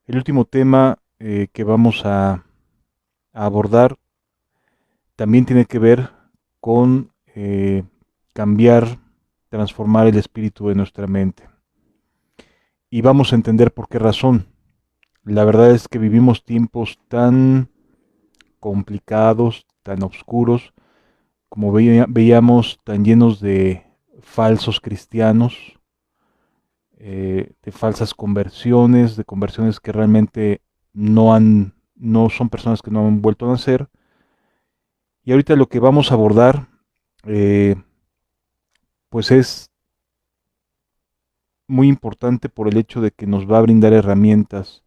El último tema que vamos a abordar también tiene que ver con cambiar, transformar el espíritu de nuestra mente. Y vamos a entender por qué razón. La verdad es que vivimos tiempos tan complicados, tan oscuros, como veíamos, tan llenos de falsos cristianos, de falsas conversiones, de conversiones que realmente no son personas que no han vuelto a nacer. Y ahorita lo que vamos a abordar, eh, pues es muy importante por el hecho de que nos va a brindar herramientas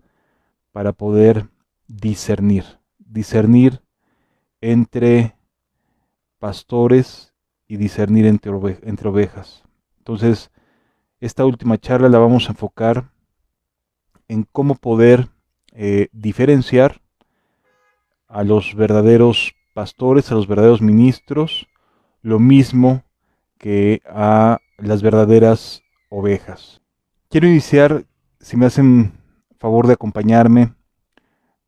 para poder discernir entre pastores y discernir entre ovejas. Entonces, esta última charla la vamos a enfocar en cómo poder diferenciar a los verdaderos pastores, a los verdaderos ministros, lo mismo que a las verdaderas ovejas. Quiero iniciar, si me hacen favor de acompañarme,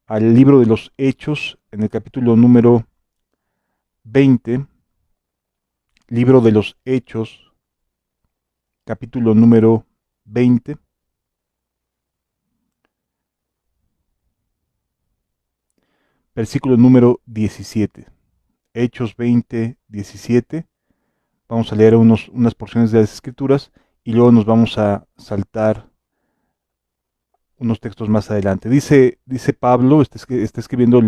al libro de los Hechos, en el capítulo número 20, libro de los Hechos, capítulo número 20, versículo número 17. Hechos 20, 17. Vamos a leer unas porciones de las Escrituras y luego nos vamos a saltar unos textos más adelante. Dice Pablo, está escribiendo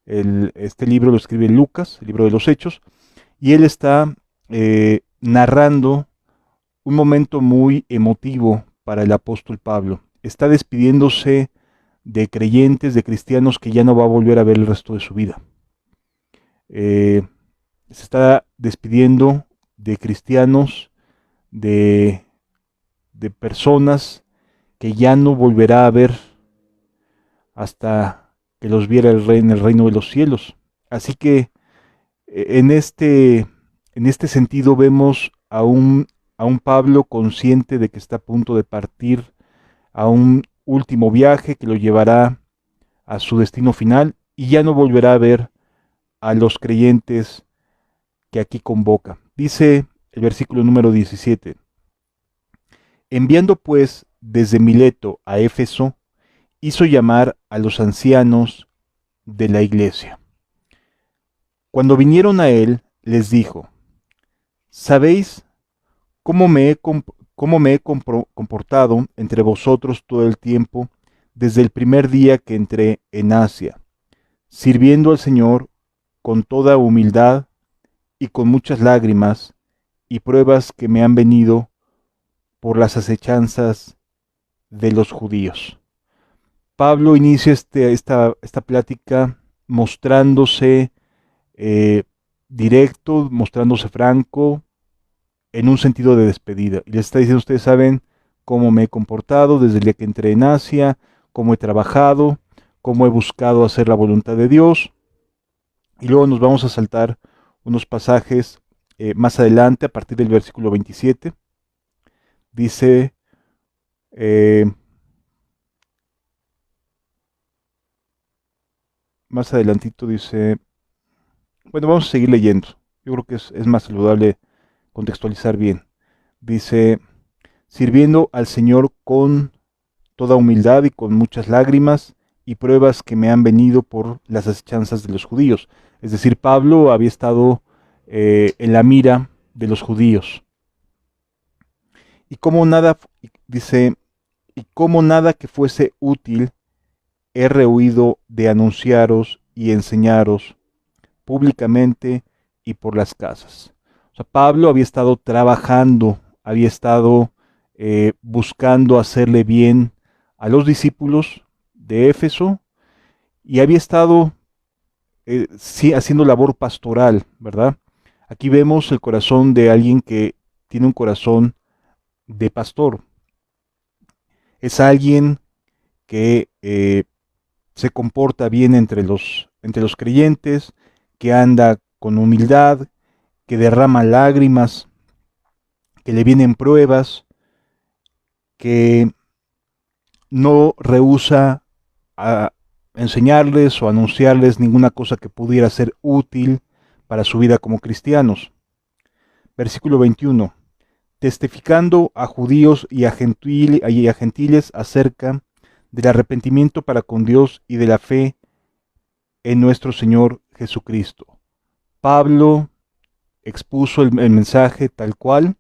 este libro, lo escribe Lucas, el libro de los Hechos, y él está narrando un momento muy emotivo para el apóstol Pablo. Está despidiéndose de creyentes, de cristianos que ya no va a volver a ver el resto de su vida. Se está despidiendo de cristianos, de personas que ya no volverá a ver hasta que los viera el rey en el reino de los cielos. Así que en este sentido vemos a un Pablo consciente de que está a punto de partir a un último viaje que lo llevará a su destino final y ya no volverá a ver a los creyentes que aquí convoca. Dice el versículo número 17: enviando pues desde Mileto a Éfeso, hizo llamar a los ancianos de la iglesia. Cuando vinieron a él, les dijo: ¿sabéis cómo me he comportado entre vosotros todo el tiempo, desde el primer día que entré en Asia, sirviendo al Señor con toda humildad y con muchas lágrimas y pruebas que me han venido por las acechanzas de los judíos? Pablo inicia esta plática mostrándose directo, mostrándose franco, en un sentido de despedida. Y les está diciendo: ustedes saben cómo me he comportado desde el día que entré en Asia, cómo he trabajado, cómo he buscado hacer la voluntad de Dios. Y luego nos vamos a saltar unos pasajes más adelante, a partir del versículo 27. Dice... más adelantito dice... Bueno, vamos a seguir leyendo. Yo creo que es más saludable contextualizar bien. Dice: sirviendo al Señor con toda humildad y con muchas lágrimas y pruebas que me han venido por las asechanzas de los judíos. Es decir, Pablo había estado en la mira de los judíos. Y como nada, dice, y como nada que fuese útil, he rehuido de anunciaros y enseñaros públicamente y por las casas. O sea, Pablo había estado trabajando, había estado buscando hacerle bien a los discípulos de Éfeso y había estado sí, haciendo labor pastoral, ¿verdad? Aquí vemos el corazón de alguien que tiene un corazón de pastor. Es alguien que se comporta bien entre los creyentes, que anda con humildad, que derrama lágrimas, que le vienen pruebas, que no rehúsa a enseñarles o anunciarles ninguna cosa que pudiera ser útil para su vida como cristianos. Versículo 21. Testificando a judíos y a gentiles acerca del arrepentimiento para con Dios y de la fe en nuestro Señor Jesucristo. Pablo expuso el mensaje tal cual,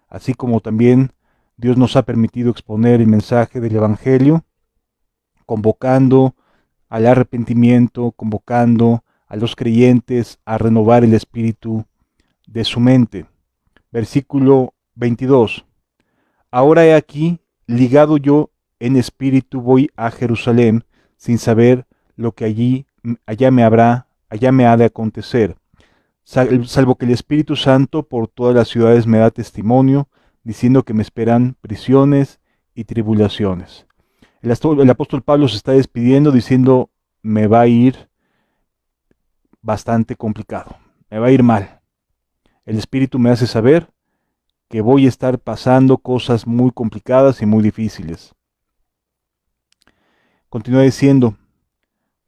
así como también Dios nos ha permitido exponer el mensaje del Evangelio, convocando al arrepentimiento, convocando a los creyentes a renovar el espíritu de su mente. Versículo 22. Ahora he aquí, ligado yo en espíritu voy a Jerusalén, sin saber lo que allá me ha de acontecer, salvo que el Espíritu Santo por todas las ciudades me da testimonio, diciendo que me esperan prisiones y tribulaciones. El apóstol Pablo se está despidiendo diciendo, me va a ir bastante complicado, me va a ir mal. El Espíritu me hace saber que voy a estar pasando cosas muy complicadas y muy difíciles. Continúa diciendo,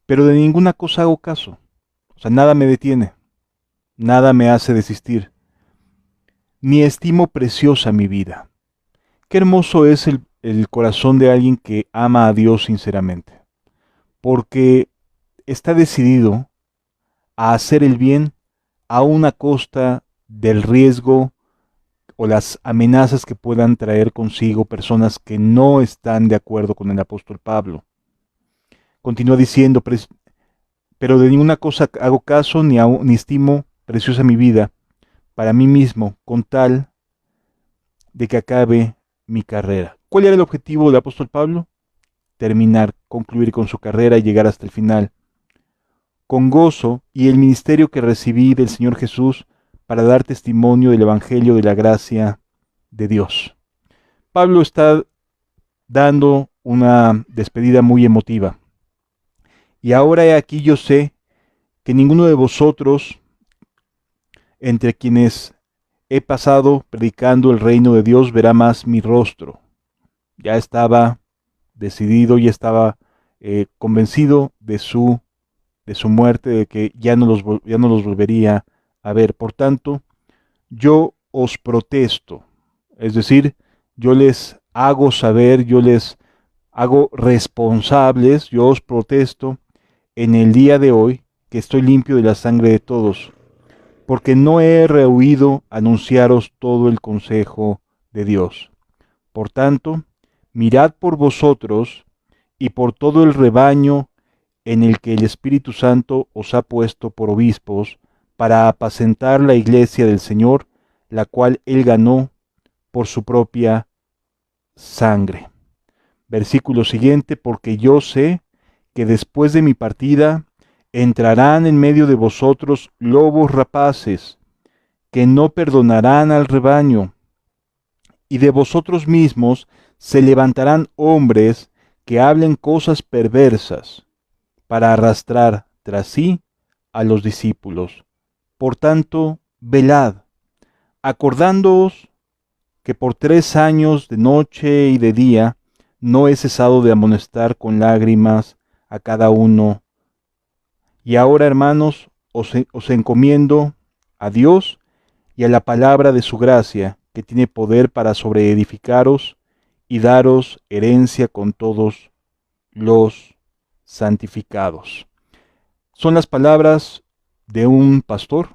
pero de ninguna cosa hago caso, o sea, nada me detiene, nada me hace desistir, ni estimo preciosa mi vida. Qué hermoso es el corazón de alguien que ama a Dios sinceramente, porque está decidido a hacer el bien aún a costa del riesgo o las amenazas que puedan traer consigo personas que no están de acuerdo con el apóstol Pablo. Continúa diciendo, pero de ninguna cosa hago caso ni estimo preciosa mi vida para mí mismo, con tal de que acabe mi carrera. ¿Cuál era el objetivo del apóstol Pablo? Terminar, concluir con su carrera y llegar hasta el final, con gozo y el ministerio que recibí del Señor Jesús para dar testimonio del Evangelio de la gracia de Dios. Pablo está dando una despedida muy emotiva. Y ahora he aquí yo sé que ninguno de vosotros, entre quienes he pasado predicando el reino de Dios, verá más mi rostro. Ya estaba decidido, ya estaba convencido de su muerte, de que ya no los volvería a ver. Por tanto, yo os protesto, es decir, yo les hago saber, yo les hago responsables, yo os protesto en el día de hoy que estoy limpio de la sangre de todos, porque no he rehuido anunciaros todo el consejo de Dios. Por tanto, mirad por vosotros y por todo el rebaño en el que el Espíritu Santo os ha puesto por obispos, para apacentar la iglesia del Señor, la cual él ganó por su propia sangre. Versículo siguiente, porque yo sé que después de mi partida entrarán en medio de vosotros lobos rapaces, que no perdonarán al rebaño, y de vosotros mismos se levantarán hombres que hablen cosas perversas, para arrastrar tras sí a los discípulos. Por tanto, velad, acordándoos que por 3 años de noche y de día no he cesado de amonestar con lágrimas a cada uno. Y ahora, hermanos, os encomiendo a Dios y a la palabra de su gracia, que tiene poder para sobreedificaros y daros herencia con todos los santificados. Son las palabras de un pastor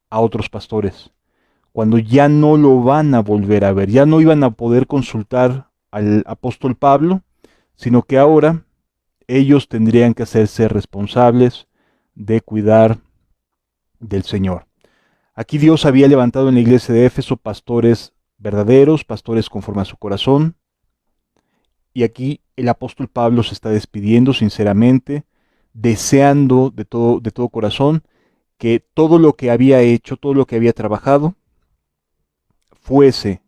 a otros pastores, cuando ya no lo van a volver a ver, ya no iban a poder consultar al apóstol Pablo, sino que ahora ellos tendrían que hacerse responsables de cuidar del Señor. Aquí Dios había levantado en la iglesia de Éfeso pastores verdaderos, pastores conforme a su corazón, y aquí el apóstol Pablo se está despidiendo sinceramente, deseando de todo corazón que todo lo que había hecho, todo lo que había trabajado, fuese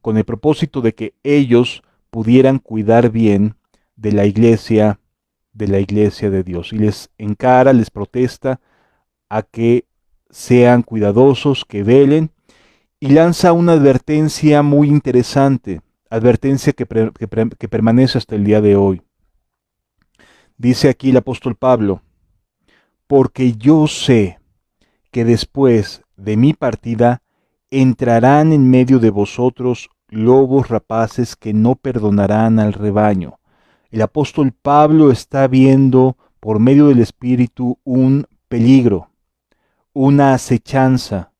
con el propósito de que ellos pudieran cuidar bien de la iglesia de Dios. Y les encara, les protesta a que sean cuidadosos, que velen y lanza una advertencia muy interesante, advertencia que permanece hasta el día de hoy. Dice aquí el apóstol Pablo: porque yo sé que después de mi partida entrarán en medio de vosotros lobos rapaces que no perdonarán al rebaño. El apóstol Pablo está viendo por medio del Espíritu un peligro, una acechanza,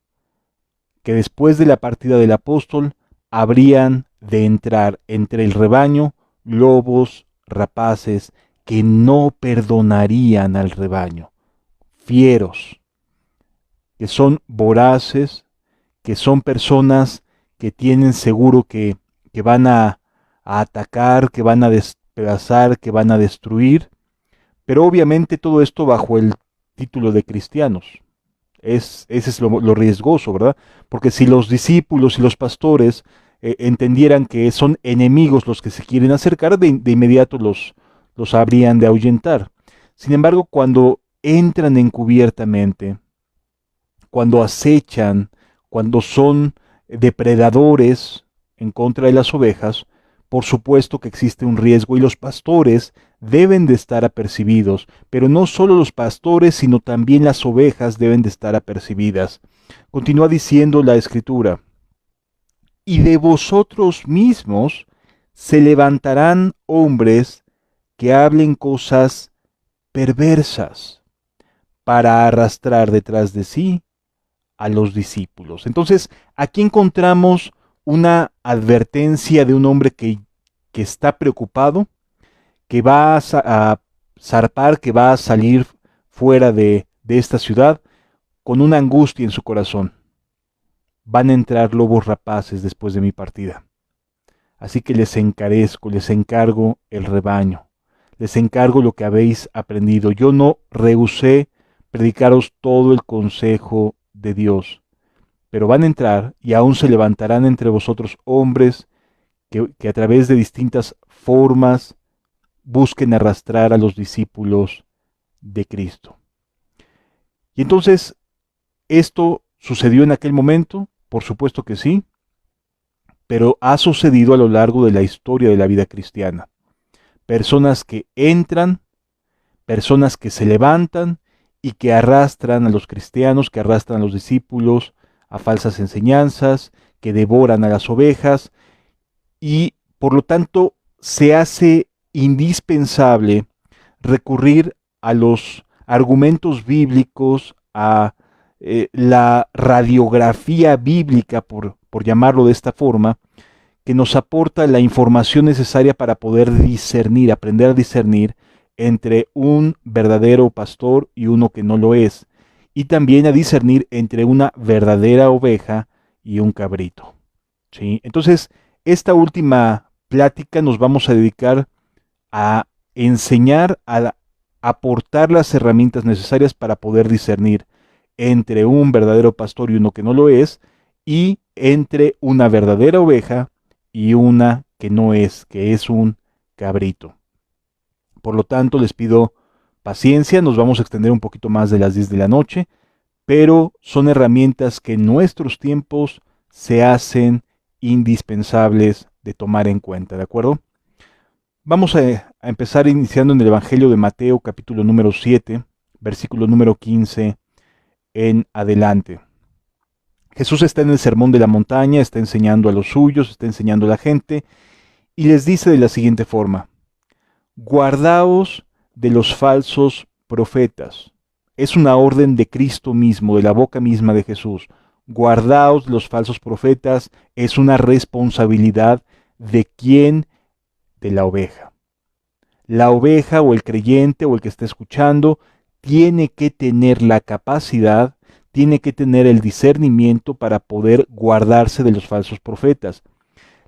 que después de la partida del apóstol habrían de entrar entre el rebaño lobos rapaces que no perdonarían al rebaño, fieros, que son voraces, que son personas que tienen seguro que van a atacar, que van a despedazar, que van a destruir, pero obviamente todo esto bajo el título de cristianos. Ese es lo riesgoso, ¿verdad? Porque si los discípulos y los pastores entendieran que son enemigos los que se quieren acercar, de inmediato los habrían de ahuyentar. Sin embargo, cuando entran encubiertamente, cuando acechan, cuando son depredadores en contra de las ovejas, por supuesto que existe un riesgo y los pastores deben de estar apercibidos, pero no solo los pastores, sino también las ovejas deben de estar apercibidas. Continúa diciendo la Escritura: y de vosotros mismos se levantarán hombres que hablen cosas perversas para arrastrar detrás de sí a los discípulos. Entonces, aquí encontramos una advertencia de un hombre que está preocupado, que va a zarpar, que va a salir fuera de esta ciudad con una angustia en su corazón. Van a entrar lobos rapaces después de mi partida. Así que les encarezco, les encargo el rebaño, les encargo lo que habéis aprendido. Yo no rehusé predicaros todo el consejo de Dios, pero van a entrar y aún se levantarán entre vosotros hombres que a través de distintas formas busquen arrastrar a los discípulos de Cristo. Y entonces, ¿esto sucedió en aquel momento? Por supuesto que sí, pero ha sucedido a lo largo de la historia de la vida cristiana. Personas que entran, personas que se levantan y que arrastran a los cristianos, que arrastran a los discípulos a falsas enseñanzas, que devoran a las ovejas, y por lo tanto se hace indispensable recurrir a los argumentos bíblicos, a la radiografía bíblica, por llamarlo de esta forma, que nos aporta la información necesaria para poder discernir, aprender a discernir entre un verdadero pastor y uno que no lo es, y también a discernir entre una verdadera oveja y un cabrito. ¿Sí? Entonces, esta última plática nos vamos a dedicar a enseñar, a aportar las herramientas necesarias para poder discernir entre un verdadero pastor y uno que no lo es, y entre una verdadera oveja y una que no es, que es un cabrito. Por lo tanto, les pido paciencia, nos vamos a extender un poquito más de las 10 de la noche, pero son herramientas que en nuestros tiempos se hacen indispensables de tomar en cuenta, ¿de acuerdo? Vamos a empezar iniciando en el Evangelio de Mateo, capítulo número 7, versículo número 15 en adelante. Jesús está en el Sermón de la Montaña, está enseñando a los suyos, está enseñando a la gente, y les dice de la siguiente forma: guardaos de los falsos profetas. Es una orden de Cristo mismo, de la boca misma de Jesús. Guardaos de los falsos profetas, es una responsabilidad de quién, de la oveja. La oveja o el creyente o el que está escuchando tiene que tener la capacidad, tiene que tener el discernimiento para poder guardarse de los falsos profetas.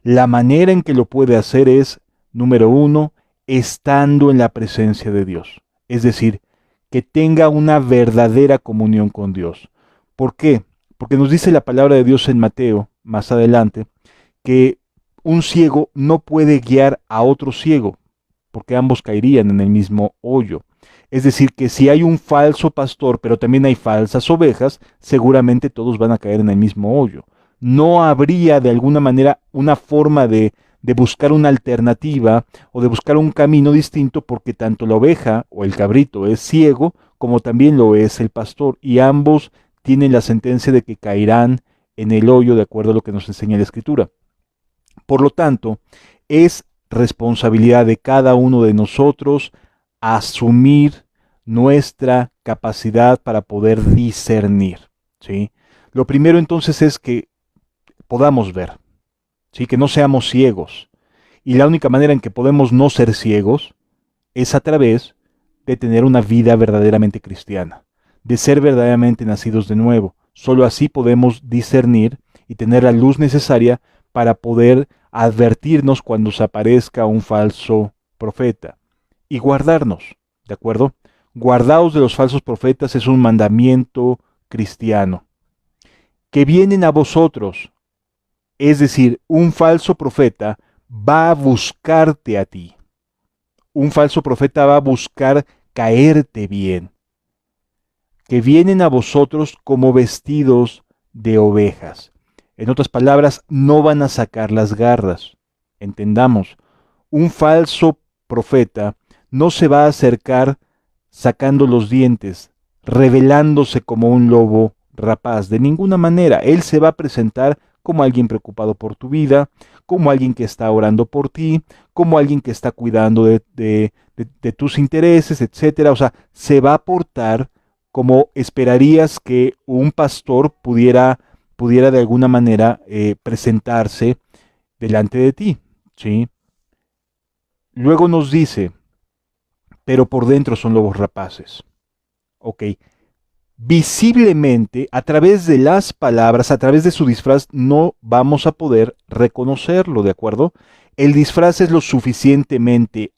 La manera en que lo puede hacer es, número uno, estando en la presencia de Dios. Es decir, que tenga una verdadera comunión con Dios. ¿Por qué? Porque nos dice la palabra de Dios en Mateo, más adelante, que un ciego no puede guiar a otro ciego, porque ambos caerían en el mismo hoyo. Es decir, que si hay un falso pastor, pero también hay falsas ovejas, seguramente todos van a caer en el mismo hoyo. no habría de alguna manera una forma de buscar una alternativa o de buscar un camino distinto, porque tanto la oveja o el cabrito es ciego como también lo es el pastor, y ambos tienen la sentencia de que caerán en el hoyo, de acuerdo a lo que nos enseña la Escritura. Por lo tanto, es responsabilidad de cada uno de nosotros asumir nuestra capacidad para poder discernir, ¿sí? Lo primero entonces es que podamos ver, ¿sí? Que no seamos ciegos. Y la única manera en que podemos no ser ciegos es a través de tener una vida verdaderamente cristiana, de ser verdaderamente nacidos de nuevo. Solo así podemos discernir y tener la luz necesaria para poder advertirnos cuando se aparezca un falso profeta y guardarnos, ¿de acuerdo? Guardaos de los falsos profetas es un mandamiento cristiano. Que vienen a vosotros, es decir, un falso profeta va a buscarte a ti. Un falso profeta va a buscar caerte bien. Que vienen a vosotros como vestidos de ovejas. En otras palabras, no van a sacar las garras. Entendamos, un falso profeta no se va a acercar sacando los dientes, revelándose como un lobo rapaz. De ninguna manera. Él se va a presentar como alguien preocupado por tu vida, como alguien que está orando por ti, como alguien que está cuidando de tus intereses, etcétera. O sea, se va a portar como esperarías que un pastor pudiera de alguna manera presentarse delante de ti, ¿sí? Luego nos dice, pero por dentro son lobos rapaces. Ok, visiblemente, a través de las palabras, a través de su disfraz, no vamos a poder reconocerlo, ¿de acuerdo? El disfraz es lo suficientemente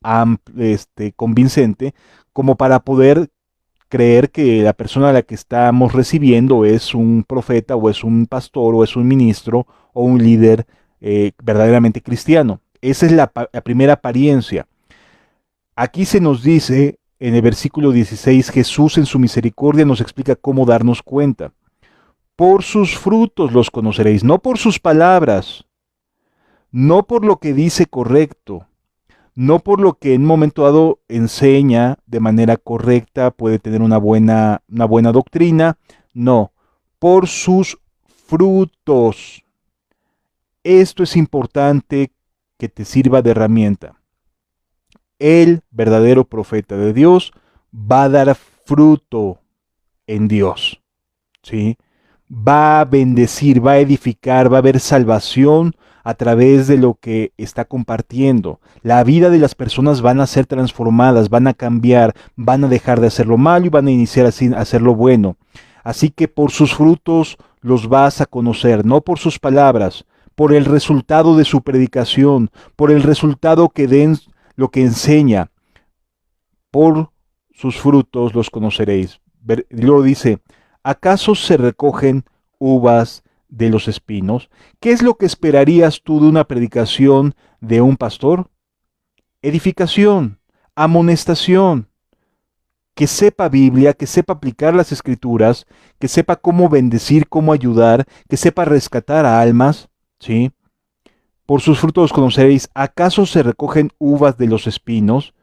convincente como para poder creer que la persona a la que estamos recibiendo es un profeta o es un pastor o es un ministro o un líder verdaderamente cristiano. Esa es la primera apariencia. Aquí se nos dice en el versículo 16, Jesús en su misericordia nos explica cómo darnos cuenta. Por sus frutos los conoceréis, no por sus palabras, no por lo que dice correcto, no por lo que en un momento dado enseña de manera correcta, puede tener una buena doctrina, no, por sus frutos. Esto es importante que te sirva de herramienta. El verdadero profeta de Dios va a dar fruto en Dios, ¿sí? Va a bendecir, va a edificar, va a haber salvación a través de lo que está compartiendo. La vida de las personas van a ser transformadas, van a cambiar, van a dejar de hacer lo malo y van a iniciar así a hacer lo bueno. Así que por sus frutos los vas a conocer, no por sus palabras, por el resultado de su predicación, por el resultado que den lo que enseña. Por sus frutos los conoceréis. Luego dice, ¿acaso se recogen uvas de los espinos? ¿Qué es lo que esperarías tú de una predicación de un pastor? Edificación, amonestación, que sepa Biblia, que sepa aplicar las escrituras, que sepa cómo bendecir, cómo ayudar, que sepa rescatar a almas, ¿sí? Por sus frutos los conoceréis. ¿Acaso se recogen uvas de los espinos?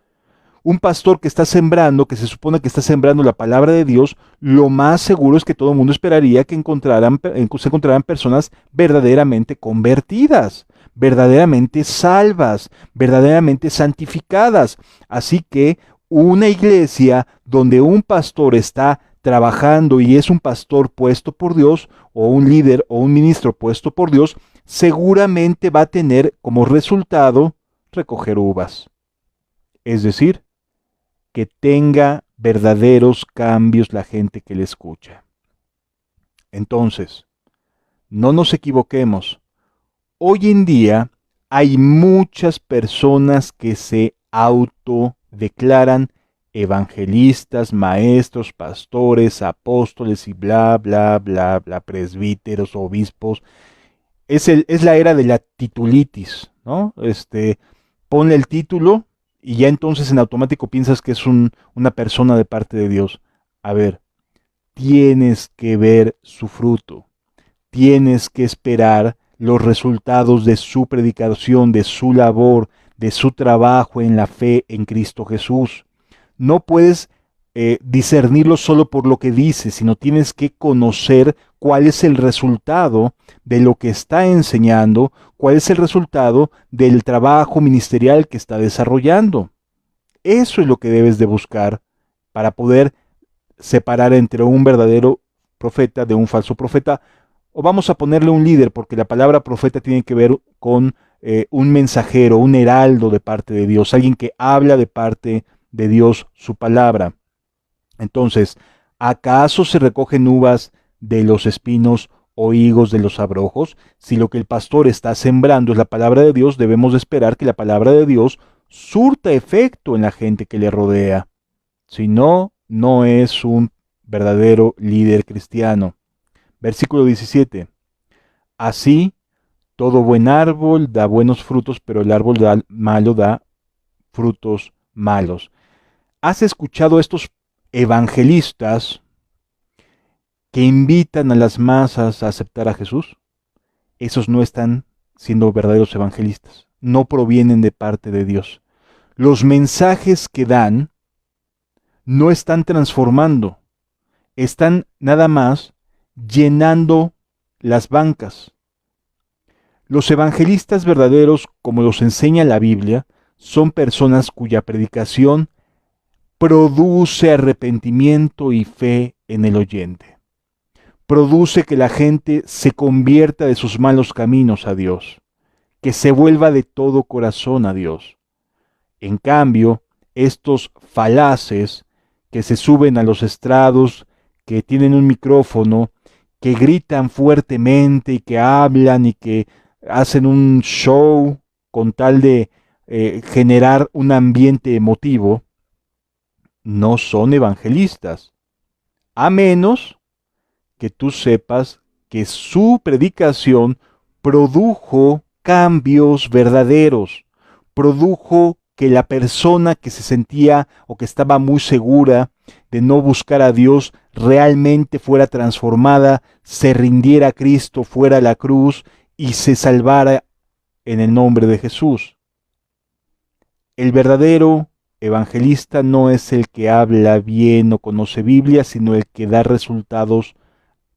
Un pastor que está sembrando, que se supone que está sembrando la palabra de Dios, lo más seguro es que todo el mundo esperaría que se encontraran personas verdaderamente convertidas, verdaderamente salvas, verdaderamente santificadas. Así que una iglesia donde un pastor está trabajando y es un pastor puesto por Dios, o un líder o un ministro puesto por Dios, seguramente va a tener como resultado recoger uvas. Es decir, que tenga verdaderos cambios la gente que le escucha. Entonces, no nos equivoquemos. Hoy en día hay muchas personas que se autodeclaran evangelistas, maestros, pastores, apóstoles y bla, bla, bla, bla, presbíteros, obispos. Es la era de la titulitis, ¿no? Ponle el título y ya entonces en automático piensas que es una persona de parte de Dios. A ver, tienes que ver su fruto. tienes que esperar los resultados de su predicación, de su labor, de su trabajo en la fe en Cristo Jesús. No puedes discernirlo solo por lo que dice, sino tienes que conocer cuál es el resultado de lo que está enseñando, cuál es el resultado del trabajo ministerial que está desarrollando. Eso es lo que debes de buscar para poder separar entre un verdadero profeta de un falso profeta, o vamos a ponerle un líder, porque la palabra profeta tiene que ver con un mensajero, un heraldo de parte de Dios, alguien que habla de parte de Dios su palabra. Entonces, ¿acaso se recogen uvas de los espinos o higos de los abrojos? Si lo que el pastor está sembrando es la palabra de Dios, debemos esperar que la palabra de Dios surta efecto en la gente que le rodea. Si no, no es un verdadero líder cristiano. Versículo 17. Así, todo buen árbol da buenos frutos, pero el árbol malo da frutos malos. ¿Has escuchado a estos evangelistas que invitan a las masas a aceptar a Jesús? Esos no están siendo verdaderos evangelistas. No provienen de parte de Dios. Los mensajes que dan no están transformando. Están nada más llenando las bancas. Los evangelistas verdaderos, como los enseña la Biblia, son personas cuya predicación produce arrepentimiento y fe en el oyente. Produce que la gente se convierta de sus malos caminos a Dios, que se vuelva de todo corazón a Dios. En cambio, estos falaces que se suben a los estrados, que tienen un micrófono, que gritan fuertemente y que hablan y que hacen un show con tal de generar un ambiente emotivo, no son evangelistas, a menos que tú sepas que su predicación produjo cambios verdaderos, produjo que la persona que se sentía o que estaba muy segura de no buscar a Dios realmente fuera transformada, se rindiera a Cristo, fuera a la cruz y se salvara en el nombre de Jesús. El verdadero evangelista no es el que habla bien o conoce Biblia, sino el que da resultados,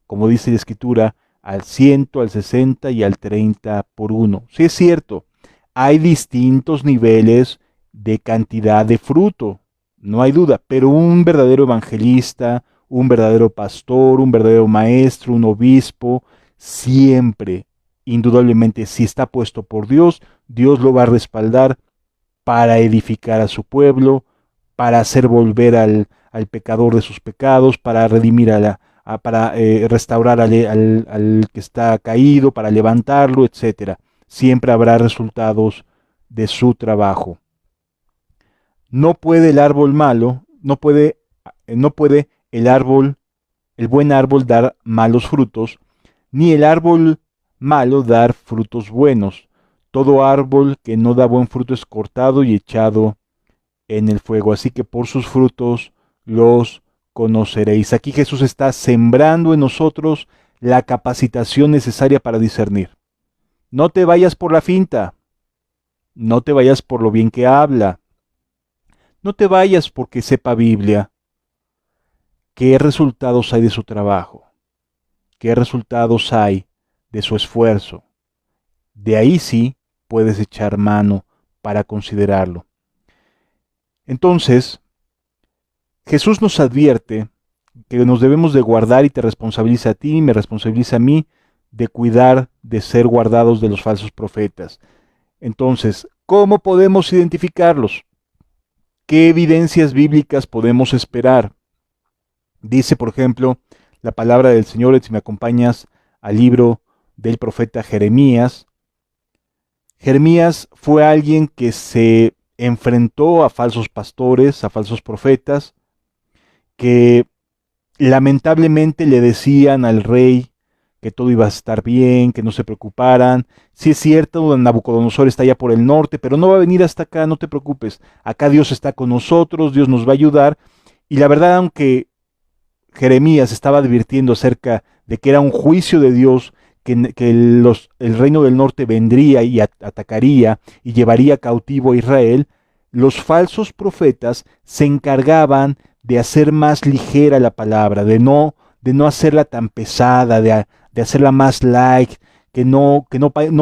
como dice la Escritura, al 100, al 60 y al 30 por uno. Sí es cierto, hay distintos niveles de cantidad de fruto, no hay duda, pero un verdadero evangelista, un verdadero pastor, un verdadero maestro, un obispo, siempre, indudablemente, si está puesto por Dios, Dios lo va a respaldar para edificar a su pueblo, para hacer volver al pecador de sus pecados, para redimir para restaurar al que está caído, para levantarlo, etc. Siempre habrá resultados de su trabajo. No puede el árbol malo, no puede el buen árbol dar malos frutos, ni el árbol malo dar frutos buenos. Todo árbol que no da buen fruto es cortado y echado en el fuego. Así que por sus frutos los conoceréis. Aquí Jesús está sembrando en nosotros la capacitación necesaria para discernir. No te vayas por la finta. No te vayas por lo bien que habla. No te vayas porque sepa Biblia. ¿Qué resultados hay de su trabajo? ¿Qué resultados hay de su esfuerzo? De ahí sí puedes echar mano para considerarlo. Entonces, Jesús nos advierte que nos debemos de guardar y te responsabiliza a ti y me responsabiliza a mí de cuidar de ser guardados de los falsos profetas. Entonces, ¿cómo podemos identificarlos? ¿Qué evidencias bíblicas podemos esperar? Dice, por ejemplo, la palabra del Señor, si me acompañas al libro del profeta Jeremías. Jeremías fue alguien que se enfrentó a falsos pastores, a falsos profetas, que lamentablemente le decían al rey que todo iba a estar bien, que no se preocuparan. Sí es cierto, Nabucodonosor está allá por el norte, pero no va a venir hasta acá, no te preocupes. Acá Dios está con nosotros, Dios nos va a ayudar. Y la verdad, aunque Jeremías estaba advirtiendo acerca de que era un juicio de Dios el reino del norte vendría y atacaría y llevaría cautivo a Israel, los falsos profetas se encargaban de hacer más ligera la palabra, de no hacerla tan pesada, de hacerla más light, no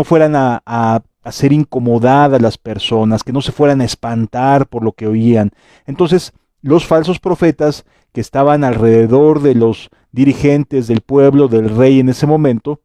fueran a hacer incomodar a las personas, que no se fueran a espantar por lo que oían. Entonces, los falsos profetas que estaban alrededor de los dirigentes del pueblo, del rey en ese momento,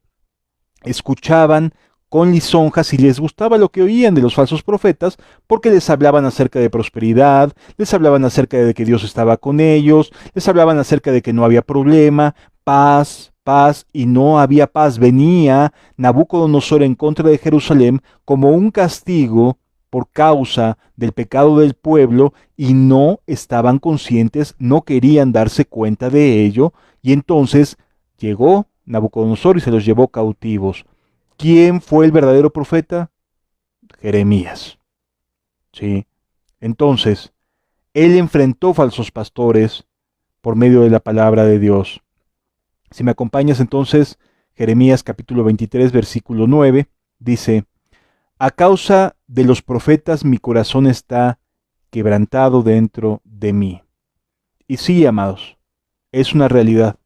escuchaban con lisonjas y les gustaba lo que oían de los falsos profetas, porque les hablaban acerca de prosperidad, les hablaban acerca de que Dios estaba con ellos, les hablaban acerca de que no había problema, paz, paz, y no había paz. Venía Nabucodonosor en contra de Jerusalén como un castigo por causa del pecado del pueblo, y no estaban conscientes, no querían darse cuenta de ello, y entonces llegó Nabucodonosor y se los llevó cautivos. ¿Quién fue el verdadero profeta? Jeremías. ¿Sí? Entonces, él enfrentó falsos pastores por medio de la palabra de Dios. Si me acompañas entonces, Jeremías capítulo 23, versículo 9, dice: a causa de los profetas mi corazón está quebrantado dentro de mí. Y sí, amados, es una realidad.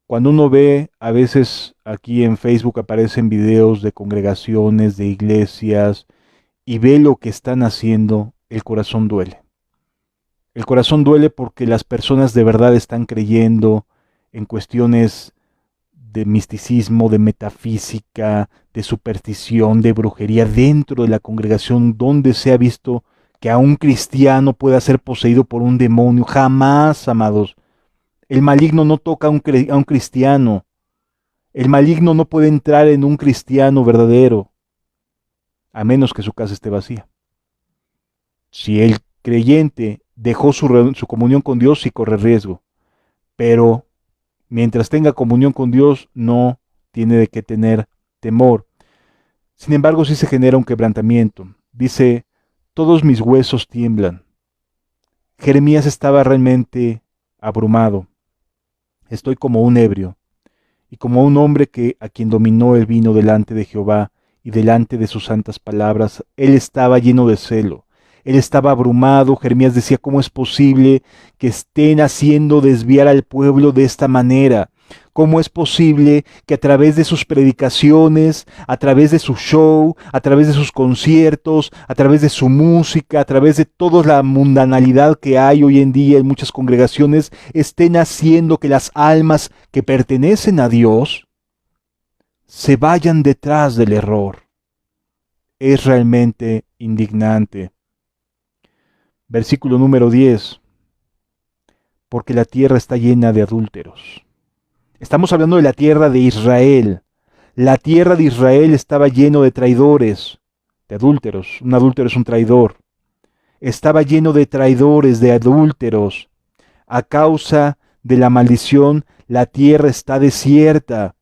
Cuando uno ve, a veces aquí en Facebook aparecen videos de congregaciones, de iglesias, y ve lo que están haciendo, el corazón duele. El corazón duele porque las personas de verdad están creyendo en cuestiones de misticismo, de metafísica, de superstición, de brujería dentro de la congregación, donde se ha visto que a un cristiano pueda ser poseído por un demonio. Jamás, amados. El maligno no toca a un cristiano. El maligno no puede entrar en un cristiano verdadero, a menos que su casa esté vacía. Si el creyente dejó su comunión con Dios, sí corre riesgo. Pero mientras tenga comunión con Dios, no tiene de qué tener temor. Sin embargo, sí se genera un quebrantamiento. Dice: todos mis huesos tiemblan. Jeremías estaba realmente abrumado. Estoy como un ebrio, y como un hombre a quien dominó el vino delante de Jehová y delante de sus santas palabras. Él estaba lleno de celo. Él estaba abrumado. Jeremías decía: ¿cómo es posible que estén haciendo desviar al pueblo de esta manera? ¿Cómo es posible que a través de sus predicaciones, a través de su show, a través de sus conciertos, a través de su música, a través de toda la mundanalidad que hay hoy en día en muchas congregaciones, estén haciendo que las almas que pertenecen a Dios se vayan detrás del error? Es realmente indignante. Versículo número 10. Porque la tierra está llena de adúlteros. Estamos hablando de la tierra de Israel. La tierra de Israel estaba lleno de traidores, de adúlteros. Un adúltero es un traidor. Estaba lleno de traidores, de adúlteros. A causa de la maldición, la tierra está desierta.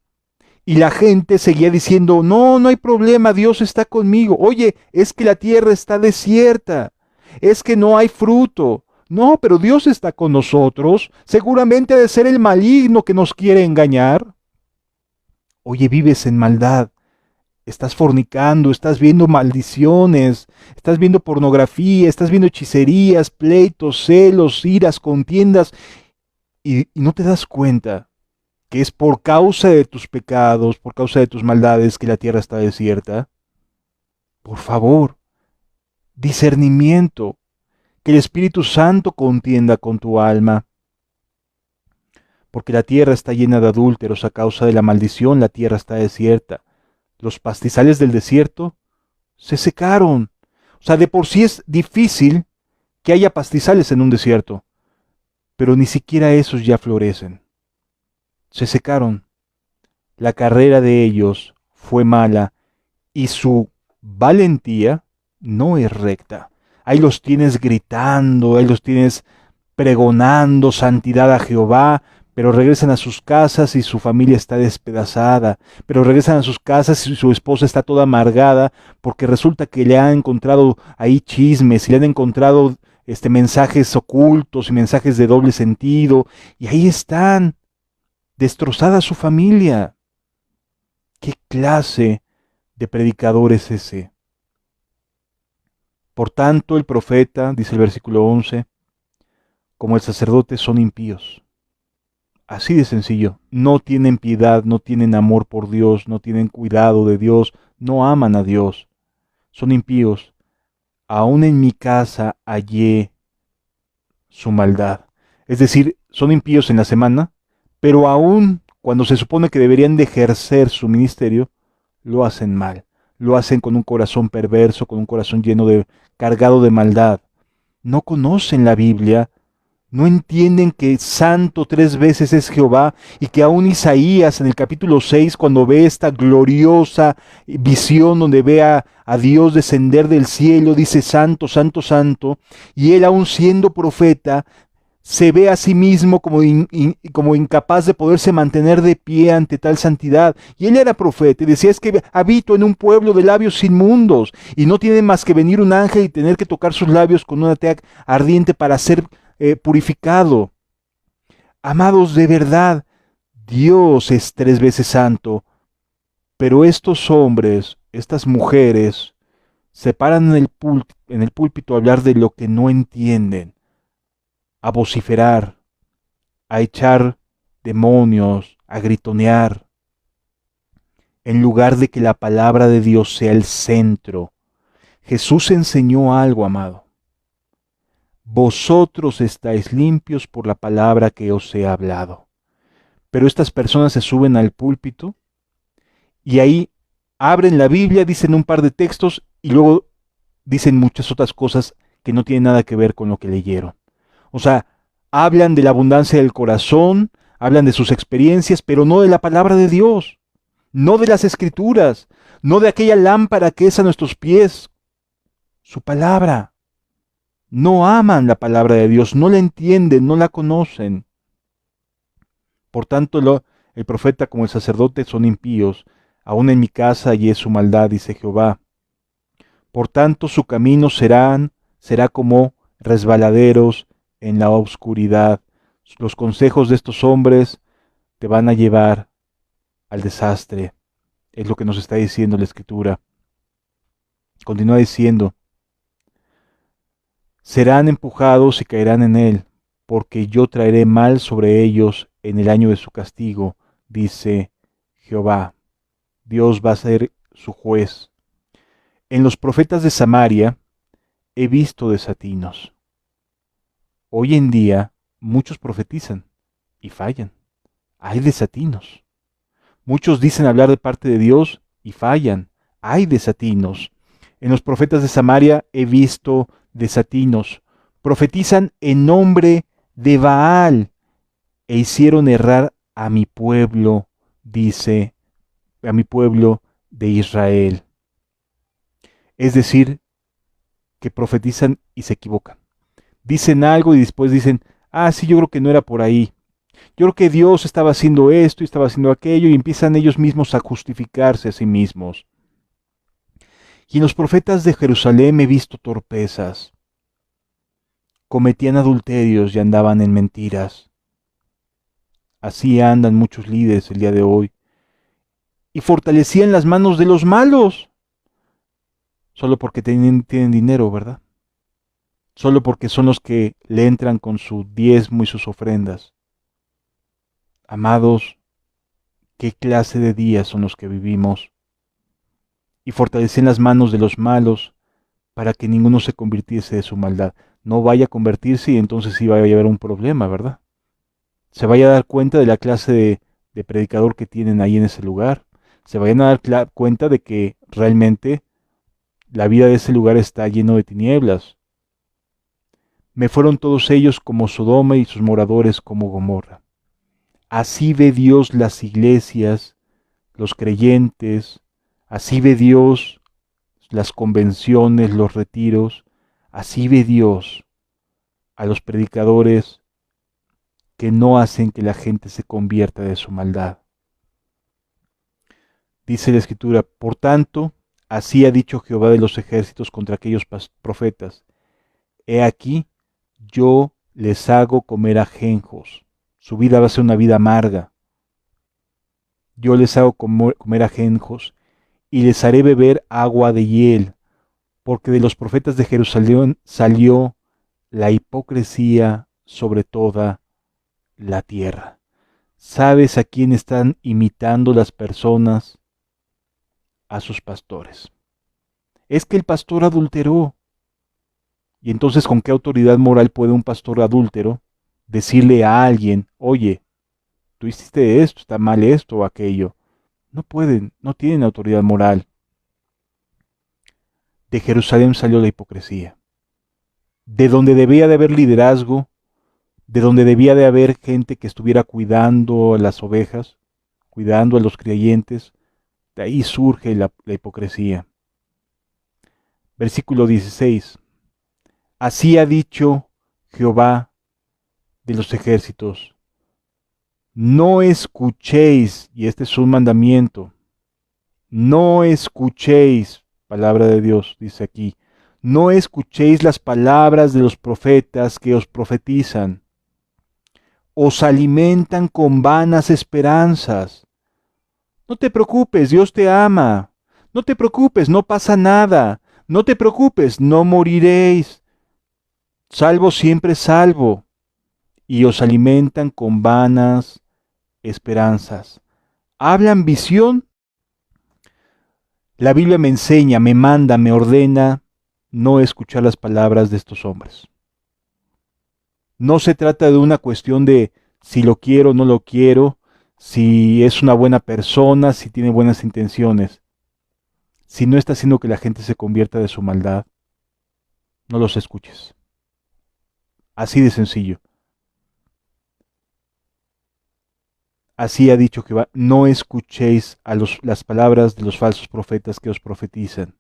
Y la gente seguía diciendo: no, no hay problema, Dios está conmigo. Oye, es que la tierra está desierta. Es que no hay fruto. No, pero Dios está con nosotros. Seguramente ha de ser el maligno que nos quiere engañar. Oye, vives en maldad. Estás fornicando, estás viendo maldiciones, estás viendo pornografía, estás viendo hechicerías, pleitos, celos, iras, contiendas, y no te das cuenta que es por causa de tus pecados, por causa de tus maldades, que la tierra está desierta. Por favor, discernimiento, que el Espíritu Santo contienda con tu alma. Porque la tierra está llena de adúlteros, a causa de la maldición la tierra está desierta. Los pastizales del desierto se secaron. O sea, de por sí es difícil que haya pastizales en un desierto, pero ni siquiera esos ya florecen. Se secaron. La carrera de ellos fue mala y su valentía no es recta. Ahí los tienes gritando, ahí los tienes pregonando santidad a Jehová, pero regresan a sus casas y su familia está despedazada, pero regresan a sus casas y su esposa está toda amargada porque resulta que le han encontrado ahí chismes y le han encontrado mensajes ocultos y mensajes de doble sentido, y ahí están, destrozada su familia. ¿Qué clase de predicador es ese? Por tanto, el profeta, dice el versículo 11, como el sacerdote son impíos. Así de sencillo. No tienen piedad, no tienen amor por Dios, no tienen cuidado de Dios, no aman a Dios. Son impíos. Aún en mi casa hallé su maldad. Es decir, son impíos en la semana, pero aún cuando se supone que deberían de ejercer su ministerio, lo hacen mal. Lo hacen con un corazón perverso, con un corazón cargado de maldad. No conocen la Biblia, no entienden que santo 3 veces es Jehová y que aún Isaías en el capítulo 6, cuando ve esta gloriosa visión donde ve a Dios descender del cielo, dice santo, santo, santo, y él aún siendo profeta, se ve a sí mismo como incapaz de poderse mantener de pie ante tal santidad. Y él era profeta y decía, es que habito en un pueblo de labios inmundos y no tiene más que venir un ángel y tener que tocar sus labios con una tea ardiente para ser purificado. Amados, de verdad, Dios es 3 veces santo, pero estos hombres, estas mujeres, se paran en el púlpito a hablar de lo que no entienden, a vociferar, a echar demonios, a gritonear, en lugar de que la palabra de Dios sea el centro. Jesús enseñó algo, amado. Vosotros estáis limpios por la palabra que os he hablado. Pero estas personas se suben al púlpito y ahí abren la Biblia, dicen un par de textos y luego dicen muchas otras cosas que no tienen nada que ver con lo que leyeron. O sea, hablan de la abundancia del corazón, hablan de sus experiencias, pero no de la palabra de Dios, no de las escrituras, no de aquella lámpara que es a nuestros pies, su palabra. No aman la palabra de Dios, no la entienden, no la conocen. Por tanto, el profeta como el sacerdote son impíos, aún en mi casa hallé su maldad, dice Jehová. Por tanto, su camino será como resbaladeros en la oscuridad. Los consejos de estos hombres te van a llevar al desastre. Es lo que nos está diciendo la Escritura. Continúa diciendo, serán empujados y caerán en él, porque yo traeré mal sobre ellos en el año de su castigo, dice Jehová. Dios va a ser su juez. En los profetas de Samaria he visto desatinos. Hoy en día muchos profetizan y fallan. Hay desatinos. Muchos dicen hablar de parte de Dios y fallan. Hay desatinos. En los profetas de Samaria he visto desatinos. Profetizan en nombre de Baal e hicieron errar a mi pueblo, dice, a mi pueblo de Israel. Es decir, que profetizan y se equivocan. Dicen algo y después dicen, ah, sí, yo creo que no era por ahí. Yo creo que Dios estaba haciendo esto y estaba haciendo aquello y empiezan ellos mismos a justificarse a sí mismos. Y en los profetas de Jerusalén he visto torpezas. Cometían adulterios y andaban en mentiras. Así andan muchos líderes el día de hoy. Y fortalecían las manos de los malos. Solo porque tienen dinero, ¿verdad? Solo porque son los que le entran con su diezmo y sus ofrendas. Amados, ¿qué clase de días son los que vivimos? Y fortalecían las manos de los malos para que ninguno se convirtiese de su maldad. No vaya a convertirse y entonces sí va a haber un problema, ¿verdad? Se vaya a dar cuenta de la clase de predicador que tienen ahí en ese lugar. Se vayan a dar cuenta de que realmente la vida de ese lugar está lleno de tinieblas. Me fueron todos ellos como Sodoma y sus moradores como Gomorra. Así ve Dios las iglesias, los creyentes, así ve Dios las convenciones, los retiros, así ve Dios a los predicadores que no hacen que la gente se convierta de su maldad. Dice la Escritura, por tanto, así ha dicho Jehová de los ejércitos contra aquellos profetas, he aquí, yo les hago comer ajenjos, su vida va a ser una vida amarga. Yo les hago comer ajenjos y les haré beber agua de hiel, porque de los profetas de Jerusalén salió la hipocresía sobre toda la tierra. ¿Sabes a quién están imitando las personas? A sus pastores. Es que el pastor adulteró. Y entonces, ¿con qué autoridad moral puede un pastor adúltero decirle a alguien, oye, tú hiciste esto, está mal esto o aquello? No pueden, no tienen autoridad moral. De Jerusalén salió la hipocresía. De donde debía de haber liderazgo, de donde debía de haber gente que estuviera cuidando a las ovejas, cuidando a los creyentes, de ahí surge la hipocresía. Versículo 16. Así ha dicho Jehová de los ejércitos, no escuchéis, y este es un mandamiento, no escuchéis, palabra de Dios, dice aquí, no escuchéis las palabras de los profetas que os profetizan, os alimentan con vanas esperanzas. No te preocupes, Dios te ama. No te preocupes, no pasa nada. No te preocupes, no moriréis. Salvo siempre salvo. Y os alimentan con vanas esperanzas. Hablan visión. La Biblia me enseña, me manda, me ordena no escuchar las palabras de estos hombres. No se trata de una cuestión de si lo quiero o no lo quiero, si es una buena persona, si tiene buenas intenciones. Si no está haciendo que la gente se convierta de su maldad, no los escuches. Así de sencillo. Así ha dicho Jehová, no escuchéis a las palabras de los falsos profetas que os profetizan,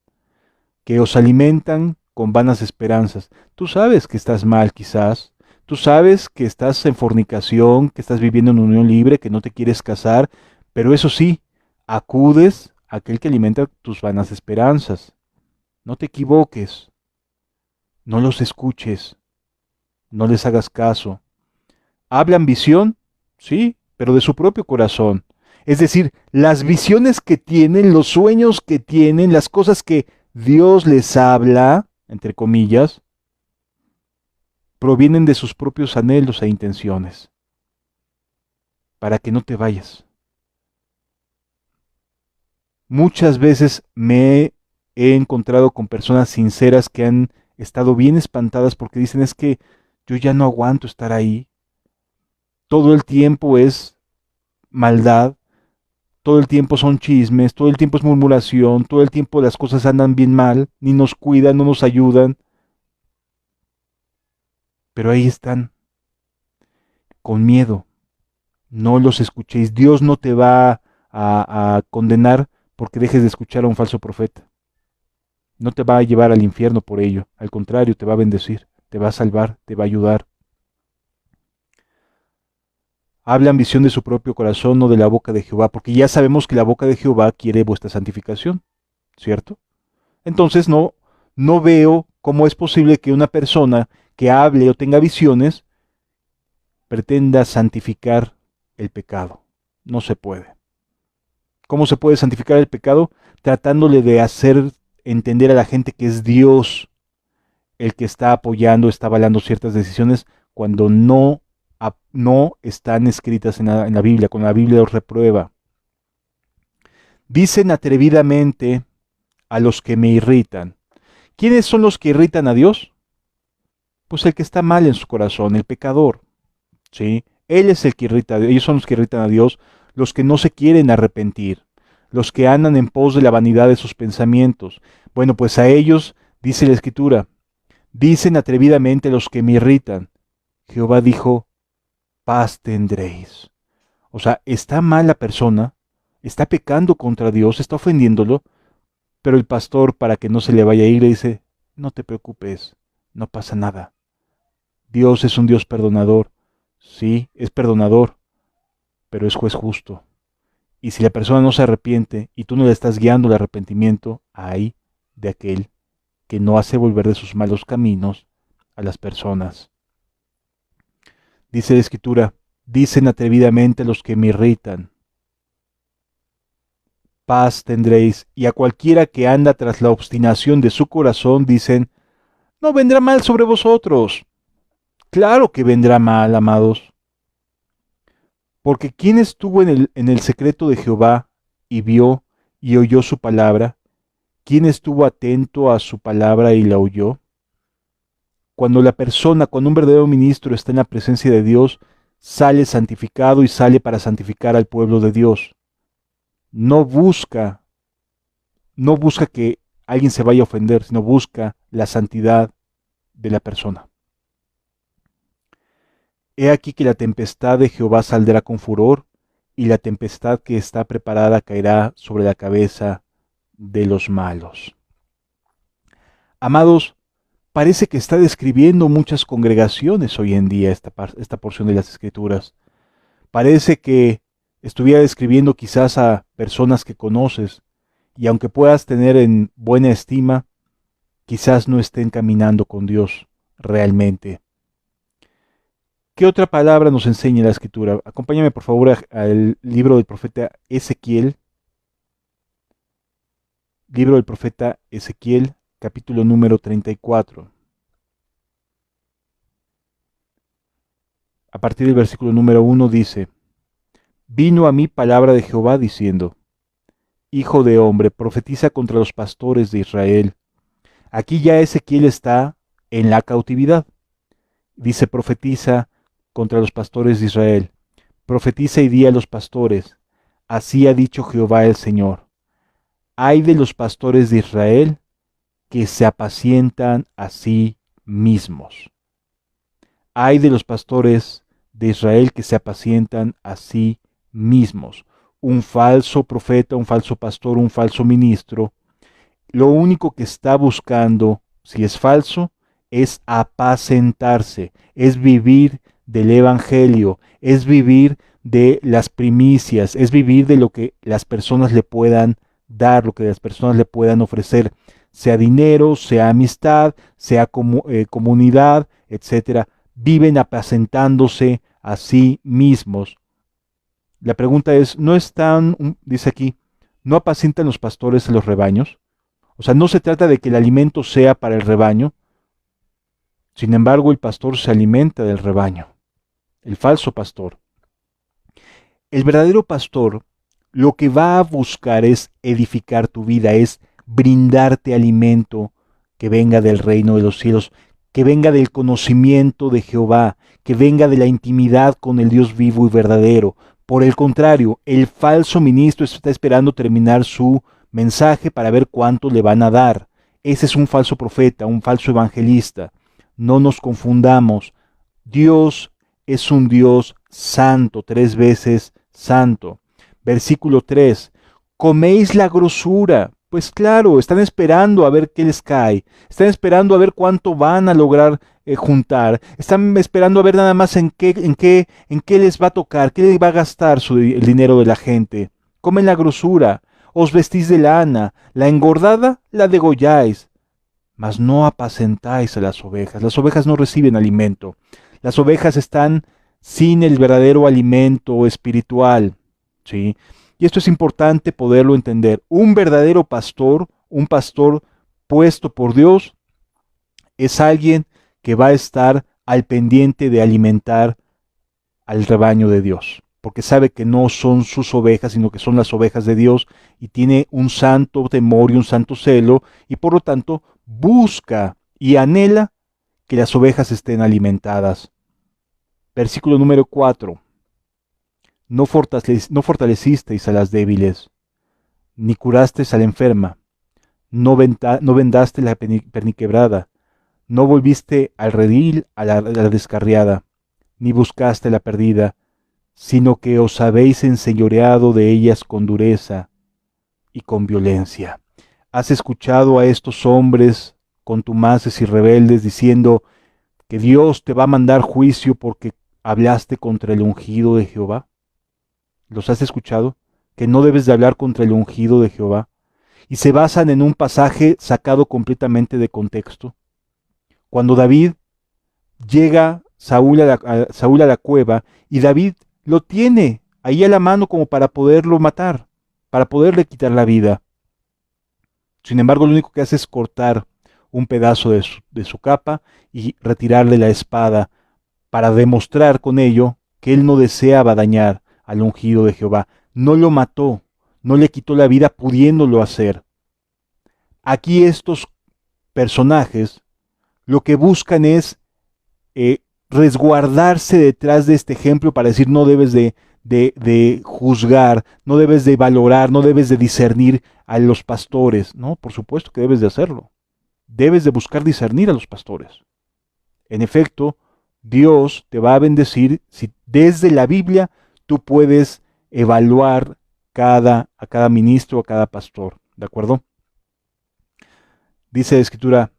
que os alimentan con vanas esperanzas. Tú sabes que estás mal quizás, tú sabes que estás en fornicación, que estás viviendo en unión libre, que no te quieres casar, pero eso sí, acudes a aquel que alimenta tus vanas esperanzas. No te equivoques, no los escuches, no les hagas caso. ¿Hablan visión? Sí, pero de su propio corazón. Es decir, las visiones que tienen, los sueños que tienen, las cosas que Dios les habla, entre comillas, provienen de sus propios anhelos e intenciones. Para que no te vayas. Muchas veces he encontrado con personas sinceras que han estado bien espantadas porque dicen es que yo ya no aguanto estar ahí. Todo el tiempo es maldad, todo el tiempo son chismes, todo el tiempo es murmuración, todo el tiempo las cosas andan bien mal, ni nos cuidan, no nos ayudan. Pero ahí están, con miedo. No los escuchéis. Dios no te va a condenar porque dejes de escuchar a un falso profeta. No te va a llevar al infierno por ello. Al contrario, te va a bendecir, te va a salvar, te va a ayudar. Hablan visión de su propio corazón, no de la boca de Jehová, porque ya sabemos que la boca de Jehová quiere vuestra santificación, ¿cierto? Entonces no veo cómo es posible que una persona que hable o tenga visiones pretenda santificar el pecado. No se puede. ¿Cómo se puede santificar el pecado? Tratándole de hacer entender a la gente que es Dios el que está apoyando, está avalando ciertas decisiones cuando no están escritas en la Biblia, cuando la Biblia los reprueba. Dicen atrevidamente a los que me irritan. ¿Quiénes son los que irritan a Dios? Pues el que está mal en su corazón, el pecador. ¿Sí? Él es el que irrita, ellos son los que irritan a Dios, los que no se quieren arrepentir, los que andan en pos de la vanidad de sus pensamientos. Bueno, pues a ellos, dice la Escritura, dicen atrevidamente los que me irritan. Jehová dijo, paz tendréis. O sea, está mal la persona, está pecando contra Dios, está ofendiéndolo, pero el pastor, para que no se le vaya a ir, le dice, no te preocupes, no pasa nada. Dios es un Dios perdonador. Sí, es perdonador, pero es juez justo. Y si la persona no se arrepiente y tú no le estás guiando el arrepentimiento, hay de aquel que no hace volver de sus malos caminos a las personas. Dice la Escritura, dicen atrevidamente los que me irritan. paz tendréis, y a cualquiera que anda tras la obstinación de su corazón, dicen, no vendrá mal sobre vosotros. Claro que vendrá mal, amados. Porque ¿quién estuvo en el secreto de Jehová y vio y oyó su palabra? ¿Quién estuvo atento a su palabra y la oyó? Cuando un verdadero ministro está en la presencia de Dios, sale santificado y sale para santificar al pueblo de Dios. No busca, no busca que alguien se vaya a ofender, sino busca la santidad de la persona. He aquí que la tempestad de Jehová saldrá con furor, y la tempestad que está preparada caerá sobre la cabeza de los malos. Amados, parece que está describiendo muchas congregaciones hoy en día esta porción de las Escrituras. Parece que estuviera describiendo quizás a personas que conoces, y aunque puedas tener en buena estima, quizás no estén caminando con Dios realmente. ¿Qué otra palabra nos enseña la Escritura? Acompáñame por favor al libro del profeta Ezequiel. Libro del profeta Ezequiel, capítulo número 34. A partir del versículo número 1 dice, vino a mí palabra de Jehová diciendo, Hijo de hombre, profetiza contra los pastores de Israel. Aquí ya Ezequiel está en la cautividad. Dice, profetiza contra los pastores de Israel. Profetiza y di a los pastores, así ha dicho Jehová el Señor. Ay de los pastores de Israel que se apacientan a sí mismos. Ay de los pastores de Israel que se apacientan a sí mismos. Un falso profeta, un falso pastor, un falso ministro, lo único que está buscando, si es falso, es apacentarse, es vivir del evangelio, es vivir de las primicias, es vivir de lo que las personas le puedan dar, lo que las personas le puedan ofrecer, sea dinero, sea amistad, sea comunidad, etcétera. Viven apacentándose a sí mismos. La pregunta es, ¿no están, dice aquí, no apacientan los pastores a los rebaños? O sea, no se trata de que el alimento sea para el rebaño. Sin embargo, el pastor se alimenta del rebaño, el falso pastor. El verdadero pastor lo que va a buscar es edificar tu vida, es brindarte alimento que venga del reino de los cielos, que venga del conocimiento de Jehová, que venga de la intimidad con el Dios vivo y verdadero. Por el contrario, el falso ministro está esperando terminar su mensaje para ver cuánto le van a dar. Ese es un falso profeta, un falso evangelista. No nos confundamos. Dios es un Dios santo, 3 veces santo. Versículo 3. Coméis la grosura. Pues claro, están esperando a ver qué les cae. Están esperando a ver cuánto van a lograr juntar. Están esperando a ver nada más en qué les va a tocar, qué les va a gastar el dinero de la gente. Comen la grosura. Os vestís de lana. La engordada la degolláis. Mas no apacentáis a las ovejas. Las ovejas no reciben alimento. Las ovejas están sin el verdadero alimento espiritual, ¿sí? Y esto es importante poderlo entender. Un verdadero pastor, un pastor puesto por Dios, es alguien que va a estar al pendiente de alimentar al rebaño de Dios, porque sabe que no son sus ovejas, sino que son las ovejas de Dios, y tiene un santo temor y un santo celo, y por lo tanto busca y anhela que las ovejas estén alimentadas. Versículo número 4. No fortalecisteis a las débiles, ni curasteis a la enferma, no vendaste la perniquebrada, no volviste al redil a la descarriada, ni buscaste la perdida, sino que os habéis enseñoreado de ellas con dureza y con violencia. Has escuchado a estos hombres contumaces y rebeldes diciendo que Dios te va a mandar juicio porque hablaste contra el ungido de Jehová. ¿Los has escuchado? Que no debes de hablar contra el ungido de Jehová. Y se basan en un pasaje sacado completamente de contexto. Cuando David llega Saúl a la cueva y David lo tiene ahí a la mano como para poderlo matar, para poderle quitar la vida. Sin embargo, lo único que hace es cortar un pedazo de su capa y retirarle la espada para demostrar con ello que él no deseaba dañar al ungido de Jehová. No lo mató, no le quitó la vida pudiéndolo hacer. Aquí estos personajes lo que buscan es resguardarse detrás de este ejemplo para decir no debes de juzgar, no debes de valorar, no debes de discernir a los pastores. No, por supuesto que debes de hacerlo. Debes de buscar discernir a los pastores. En efecto, Dios te va a bendecir si desde la Biblia tú puedes evaluar a cada ministro, a cada pastor. ¿De acuerdo? Dice la Escritura,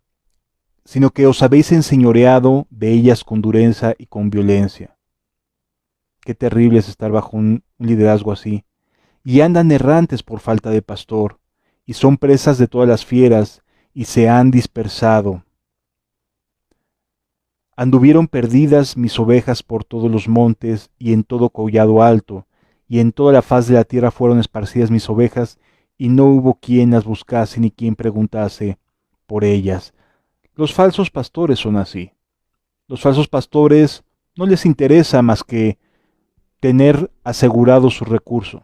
sino que os habéis enseñoreado de ellas con dureza y con violencia. Qué terrible es estar bajo un liderazgo así. Y andan errantes por falta de pastor, y son presas de todas las fieras, y se han dispersado. Anduvieron perdidas mis ovejas por todos los montes, y en todo collado alto, y en toda la faz de la tierra fueron esparcidas mis ovejas, y no hubo quien las buscase ni quien preguntase por ellas. Los falsos pastores son así. Los falsos pastores no les interesa más que tener asegurado su recurso,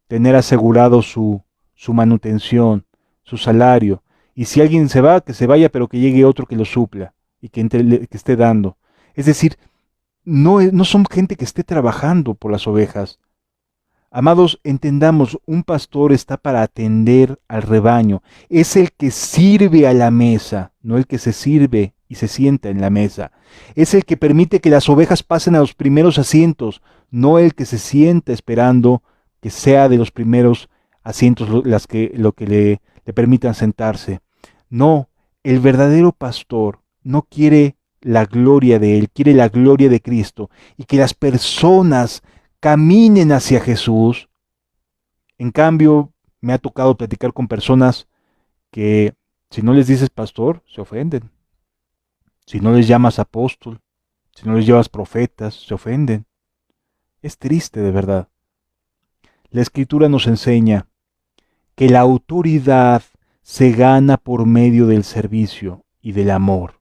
tener asegurado su manutención, su salario. Y si alguien se va, que se vaya, pero que llegue otro que lo supla y que esté dando. Es decir, no son gente que esté trabajando por las ovejas. Amados, entendamos, un pastor está para atender al rebaño. Es el que sirve a la mesa, no el que se sirve y se sienta en la mesa. Es el que permite que las ovejas pasen a los primeros asientos, no el que se sienta esperando que sea de los primeros asientos lo que le permitan sentarse. No, el verdadero pastor no quiere la gloria de él, quiere la gloria de Cristo y que las personas caminen hacia Jesús. En cambio, me ha tocado platicar con personas que si no les dices pastor, se ofenden. Si no les llamas apóstol, si no les llevas profetas, se ofenden. Es triste de verdad. La Escritura nos enseña que la autoridad se gana por medio del servicio y del amor,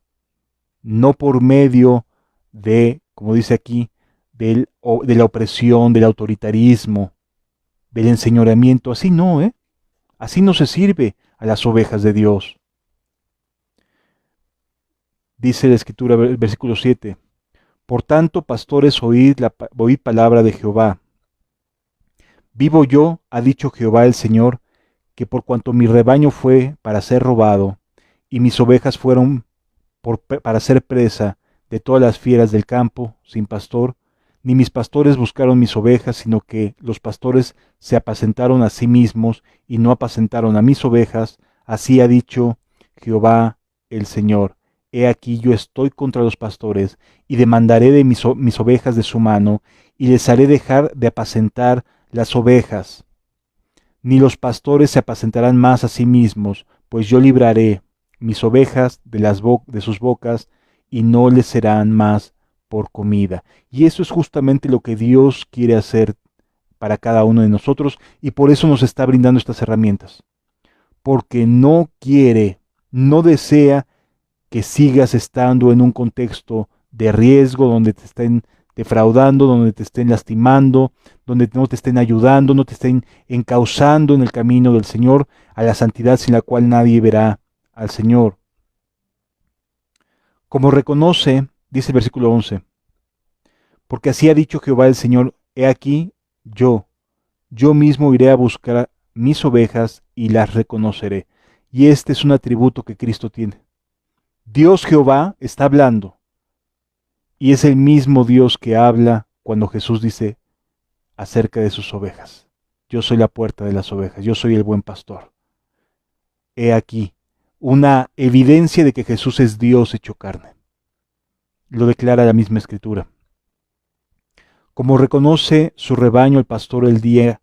no por medio de, como dice aquí, de la opresión, del autoritarismo, del enseñoreamiento. Así no, ¿eh? Así no se sirve a las ovejas de Dios. Dice la Escritura, el versículo 7, por tanto, pastores, oíd palabra de Jehová. Vivo yo, ha dicho Jehová el Señor, que por cuanto mi rebaño fue para ser robado, y mis ovejas fueron para ser presa de todas las fieras del campo, sin pastor, ni mis pastores buscaron mis ovejas, sino que los pastores se apacentaron a sí mismos y no apacentaron a mis ovejas, así ha dicho Jehová el Señor. He aquí yo estoy contra los pastores, y demandaré de mis ovejas de su mano, y les haré dejar de apacentar las ovejas. Ni los pastores se apacentarán más a sí mismos, pues yo libraré mis ovejas de sus bocas, y no les serán más por comida. Y eso es justamente lo que Dios quiere hacer para cada uno de nosotros, y por eso nos está brindando estas herramientas. Porque no quiere, no desea que sigas estando en un contexto de riesgo donde te estén defraudando, donde te estén lastimando, donde no te estén ayudando, no te estén encauzando en el camino del Señor, a la santidad sin la cual nadie verá al Señor. Como reconoce, dice el versículo 11, porque así ha dicho Jehová el Señor, he aquí yo mismo iré a buscar mis ovejas y las reconoceré. Y este es un atributo que Cristo tiene. Dios Jehová está hablando, y es el mismo Dios que habla cuando Jesús dice acerca de sus ovejas. Yo soy la puerta de las ovejas, yo soy el buen pastor. He aquí una evidencia de que Jesús es Dios hecho carne. Lo declara la misma Escritura. Como reconoce su rebaño el pastor el día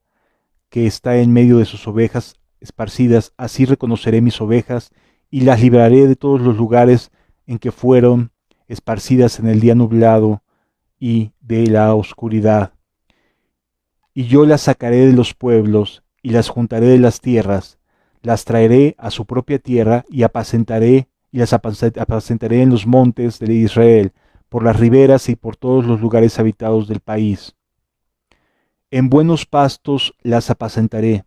que está en medio de sus ovejas esparcidas, así reconoceré mis ovejas y las libraré de todos los lugares en que fueron esparcidas en el día nublado y de la oscuridad. Y yo las sacaré de los pueblos y las juntaré de las tierras, las traeré a su propia tierra y las apacentaré en los montes de Israel, por las riberas y por todos los lugares habitados del país. En buenos pastos las apacentaré,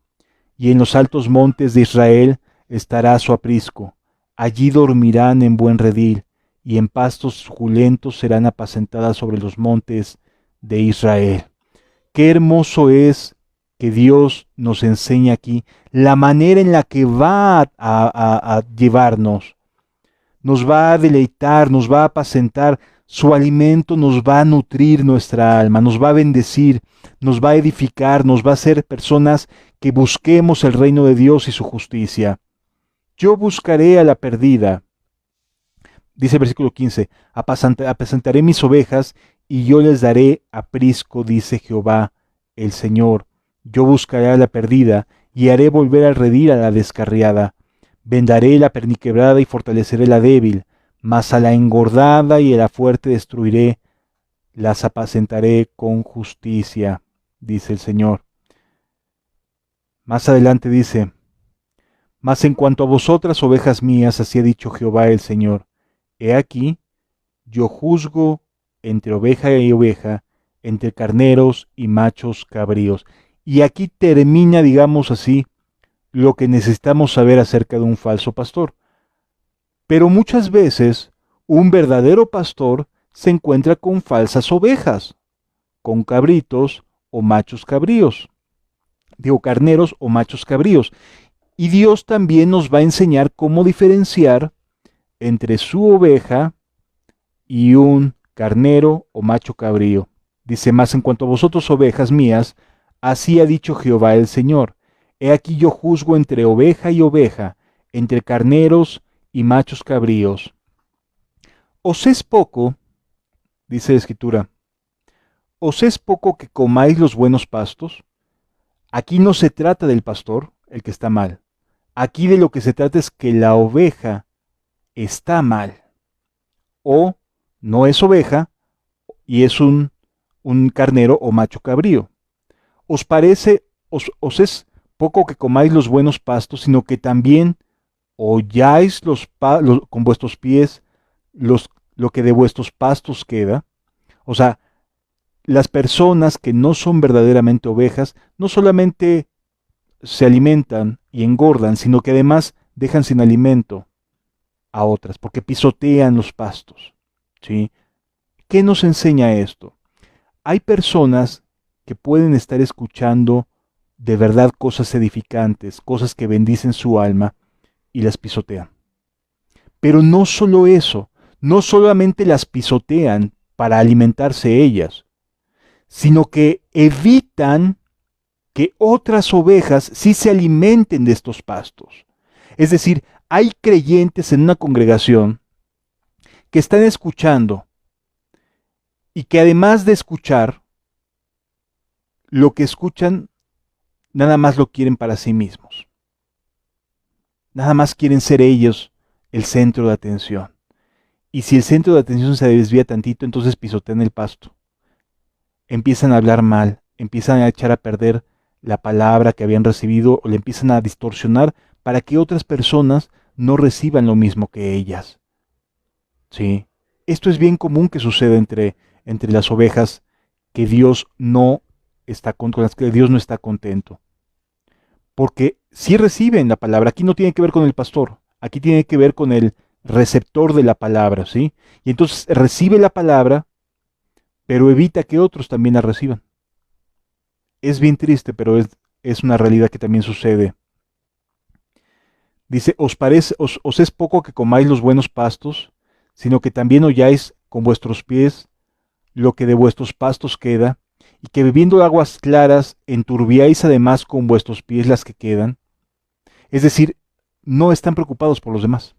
y en los altos montes de Israel estará su aprisco. Allí dormirán en buen redil, y en pastos suculentos serán apacentadas sobre los montes de Israel. Qué hermoso es que Dios nos enseña aquí la manera en la que va a llevarnos. Nos va a deleitar, nos va a apacentar, su alimento nos va a nutrir nuestra alma, nos va a bendecir, nos va a edificar, nos va a hacer personas que busquemos el reino de Dios y su justicia. Yo buscaré a la perdida, dice el versículo 15, apacentaré mis ovejas y yo les daré aprisco, dice Jehová el Señor. Yo buscaré a la perdida y haré volver al redil a la descarriada. Vendaré la perniquebrada y fortaleceré la débil, mas a la engordada y a la fuerte destruiré, las apacentaré con justicia, dice el Señor. Más adelante dice, mas en cuanto a vosotras, ovejas mías, así ha dicho Jehová el Señor, he aquí, yo juzgo entre oveja y oveja, entre carneros y machos cabríos. Y aquí termina, digamos así, lo que necesitamos saber acerca de un falso pastor. Pero muchas veces un verdadero pastor se encuentra con falsas ovejas, con cabritos o machos cabríos. Digo, carneros o machos cabríos. Y Dios también nos va a enseñar cómo diferenciar entre su oveja y un carnero o macho cabrío. Dice más, en cuanto a vosotros, ovejas mías, así ha dicho Jehová el Señor. He aquí yo juzgo entre oveja y oveja, entre carneros y machos cabríos. ¿Os es poco, dice la Escritura, os es poco que comáis los buenos pastos? Aquí no se trata del pastor, el que está mal. Aquí de lo que se trata es que la oveja está mal. O no es oveja y es un carnero o macho cabrío. ¿Os parece, os es poco que comáis los buenos pastos, sino que también holláis con vuestros pies lo que de vuestros pastos queda? O sea, las personas que no son verdaderamente ovejas no solamente se alimentan y engordan, sino que además dejan sin alimento a otras, porque pisotean los pastos. ¿Sí? ¿Qué nos enseña esto? Hay personas que pueden estar escuchando de verdad cosas edificantes, cosas que bendicen su alma y las pisotean. Pero no solo eso, no solamente las pisotean para alimentarse ellas, sino que evitan que otras ovejas sí se alimenten de estos pastos. Es decir, hay creyentes en una congregación que están escuchando y que además de escuchar, lo que escuchan nada más lo quieren para sí mismos. Nada más quieren ser ellos el centro de atención. Y si el centro de atención se desvía tantito, entonces pisotean el pasto. Empiezan a hablar mal, empiezan a echar a perder la palabra que habían recibido o le empiezan a distorsionar para que otras personas no reciban lo mismo que ellas. ¿Sí? Esto es bien común que suceda entre las ovejas que Dios no está con las que Dios no está contento. Porque si reciben la palabra, aquí no tiene que ver con el pastor, aquí tiene que ver con el receptor de la palabra, ¿sí? Y entonces recibe la palabra, pero evita que otros también la reciban. Es bien triste, pero es una realidad que también sucede. Dice, os es poco que comáis los buenos pastos, sino que también holláis con vuestros pies lo que de vuestros pastos queda, y que bebiendo aguas claras enturbiáis además con vuestros pies las que quedan. Es decir, no están preocupados por los demás.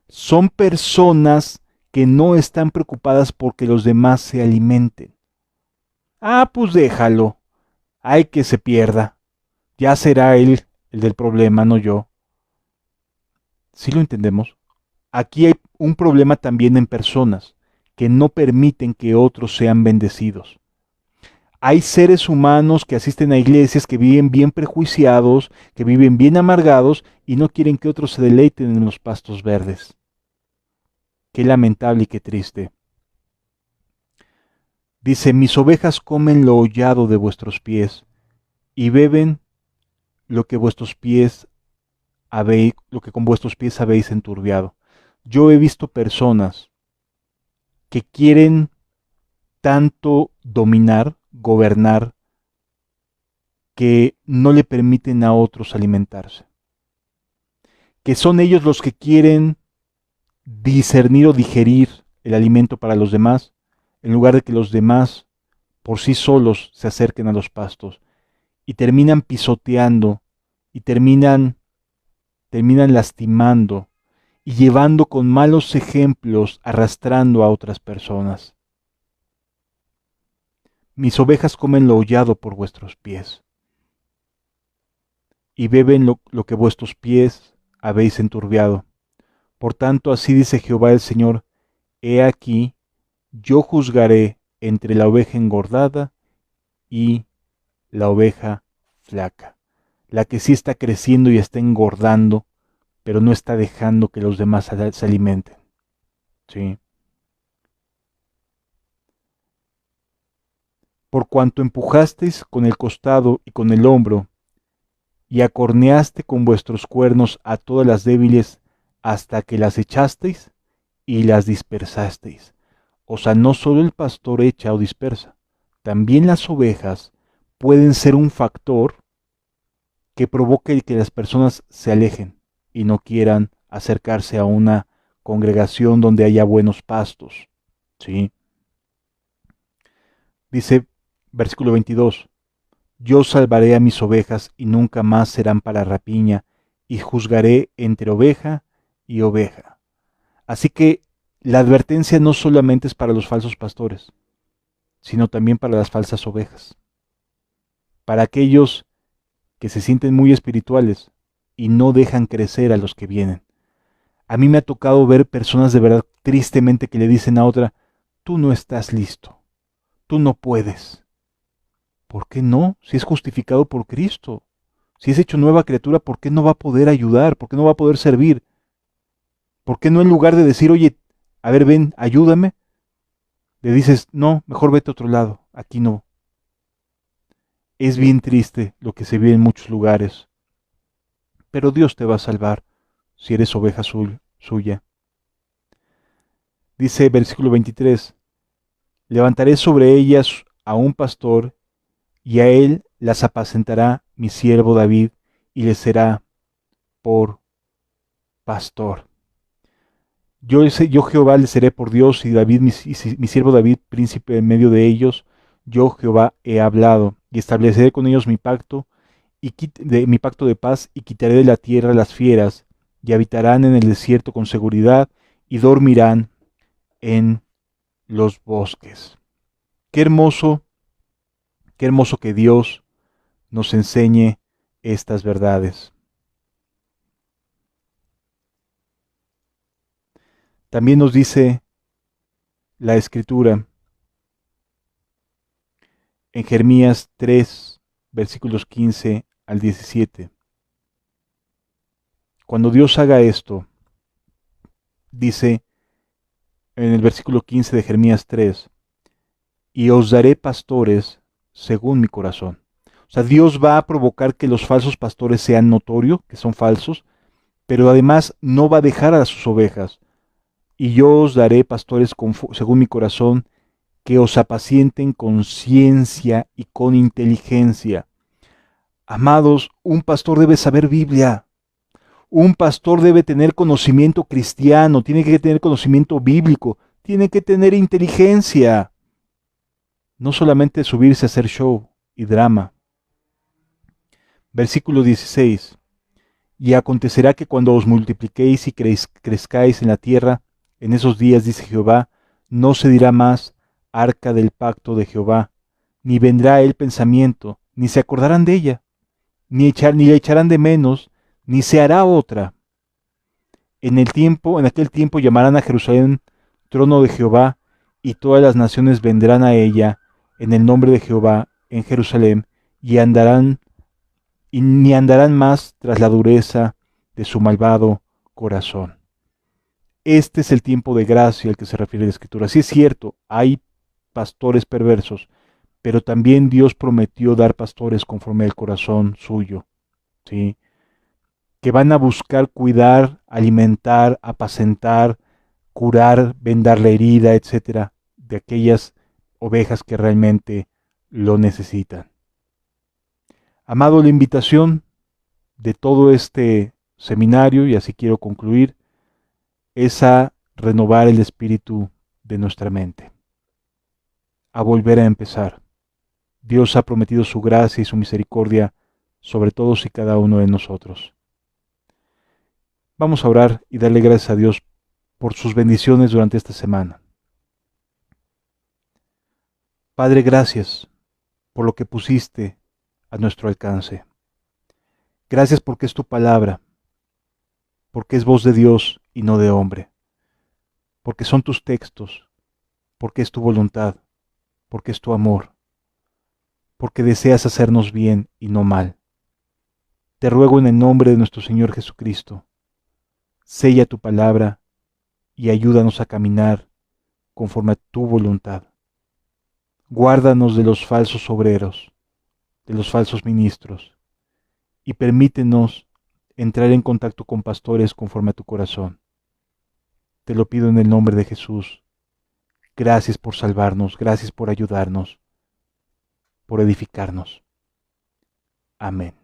Son personas que no están preocupadas porque los demás se alimenten. Ah, pues déjalo. Hay que se pierda. Ya será él el del problema, no yo. ¿Sí lo entendemos? Aquí hay un problema también en personas que no permiten que otros sean bendecidos. Hay seres humanos que asisten a iglesias que viven bien prejuiciados, que viven bien amargados y no quieren que otros se deleiten en los pastos verdes. Qué lamentable y qué triste. Dice, mis ovejas comen lo hollado de vuestros pies y beben lo que lo que con vuestros pies habéis enturbiado. Yo he visto personas que quieren tanto dominar, gobernar, que no le permiten a otros alimentarse. Que son ellos los que quieren discernir o digerir el alimento para los demás, en lugar de que los demás por sí solos se acerquen a los pastos. Y terminan pisoteando y terminan lastimando y llevando con malos ejemplos, arrastrando a otras personas. Mis ovejas comen lo hollado por vuestros pies y beben lo que vuestros pies habéis enturbiado. Por tanto, así dice Jehová el Señor, he aquí, yo juzgaré entre la oveja engordada y la oveja flaca, la que sí está creciendo y está engordando, pero no está dejando que los demás se alimenten. ¿Sí? Por cuanto empujasteis con el costado y con el hombro, y acorneaste con vuestros cuernos a todas las débiles, hasta que las echasteis y las dispersasteis. O sea, no solo el pastor echa o dispersa, también las ovejas pueden ser un factor que provoque que las personas se alejen y no quieran acercarse a una congregación donde haya buenos pastos. ¿Sí? Dice versículo 22, yo salvaré a mis ovejas y nunca más serán para rapiña, y juzgaré entre oveja y oveja. Así que la advertencia no solamente es para los falsos pastores, sino también para las falsas ovejas, para aquellos que se sienten muy espirituales y no dejan crecer a los que vienen. A mí me ha tocado ver personas de verdad tristemente que le dicen a otra, tú no estás listo, tú no puedes. ¿Por qué no? Si es justificado por Cristo, si es hecho nueva criatura, ¿por qué no va a poder ayudar? ¿Por qué no va a poder servir? ¿Por qué no en lugar de decir, oye, a ver, ven, ayúdame, le dices, no, mejor vete a otro lado, aquí no? Es bien triste lo que se ve en muchos lugares, pero Dios te va a salvar si eres oveja suya. Dice versículo 23, levantaré sobre ellas a un pastor, y a él las apacentará mi siervo David, y les será por pastor. Yo Jehová les seré por Dios, y David, mi siervo David, príncipe en medio de ellos. Yo Jehová he hablado, y estableceré con ellos mi pacto, mi pacto de paz, y quitaré de la tierra las fieras, y habitarán en el desierto con seguridad, y dormirán en los bosques. Qué hermoso que Dios nos enseñe estas verdades. También nos dice la Escritura en Jeremías 3, versículos 15 al 17. Cuando Dios haga esto, dice en el versículo 15 de Jeremías 3, y os daré pastores según mi corazón. O sea, Dios va a provocar que los falsos pastores sean notorios, que son falsos, pero además no va a dejar a sus ovejas. Y yo os daré pastores según mi corazón, que os apacienten con ciencia y con inteligencia. Amados, un pastor debe saber Biblia. Un pastor debe tener conocimiento cristiano, tiene que tener conocimiento bíblico, tiene que tener inteligencia. No solamente subirse a hacer show y drama. Versículo 16. Y acontecerá que cuando os multipliquéis y crezcáis en la tierra, en esos días, dice Jehová, no se dirá más arca del pacto de Jehová, ni vendrá el pensamiento, ni se acordarán de ella, ni la echarán de menos, ni se hará otra. En aquel tiempo llamarán a Jerusalén trono de Jehová, y todas las naciones vendrán a ella en el nombre de Jehová, en Jerusalén y ni andarán más tras la dureza de su malvado corazón. Este es el tiempo de gracia al que se refiere la Escritura. Sí es cierto, hay pastores perversos, pero también Dios prometió dar pastores conforme al corazón suyo, ¿sí? Que van a buscar cuidar, alimentar, apacentar, curar, vendar la herida, etcétera, de aquellas ovejas que realmente lo necesitan. Amado, la invitación de todo este seminario, y así quiero concluir, es a renovar el espíritu de nuestra mente, a volver a empezar. Dios ha prometido su gracia y su misericordia sobre todos y cada uno de nosotros. Vamos a orar y darle gracias a Dios por sus bendiciones durante esta semana. Padre, gracias por lo que pusiste a nuestro alcance. Gracias porque es tu palabra, porque es voz de Dios y no de hombre, porque son tus textos, porque es tu voluntad, porque es tu amor, porque deseas hacernos bien y no mal. Te ruego en el nombre de nuestro Señor Jesucristo, sella tu palabra y ayúdanos a caminar conforme a tu voluntad. Guárdanos de los falsos obreros, de los falsos ministros, y permítenos entrar en contacto con pastores conforme a tu corazón. Te lo pido en el nombre de Jesús. Gracias por salvarnos, gracias por ayudarnos, por edificarnos. Amén.